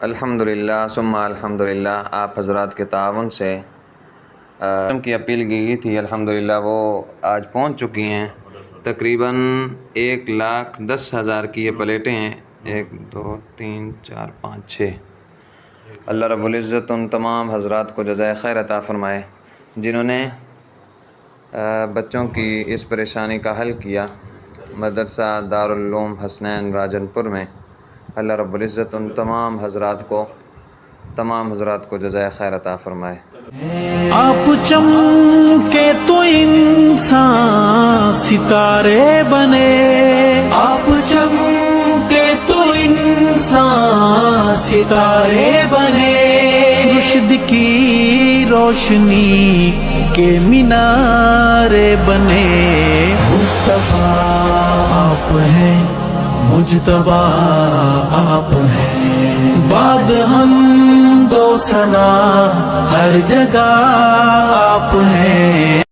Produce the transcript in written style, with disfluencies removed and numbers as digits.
الحمدللہ ثم الحمدللہ آپ حضرات کے تعاون سے کی اپیل کی گئی تھی، الحمدللہ وہ آج پہنچ چکی ہیں۔ تقریباً 1,10,000 کی یہ پلیٹیں ہیں، 1 2 3 4 5 6۔ اللہ رب العزت ان تمام حضرات کو جزائے خیر عطا فرمائے جنہوں نے بچوں کی اس پریشانی کا حل کیا مدرسہ دارالعلوم حسنین راجن پور میں۔ اللہ رب العزت ان تمام حضرات کو جزائے خیر عطا فرمائے۔ آپ چمکے تو انسان ستارے بنے، آپ چمکے تو انسان ستارے بنے، رشد کی روشنی کے مینارے بنے۔ مصطفیٰ آپ ہیں، مجتبیٰ آپ ہیں، بعد ہم دو ثنا ہر جگہ آپ ہیں۔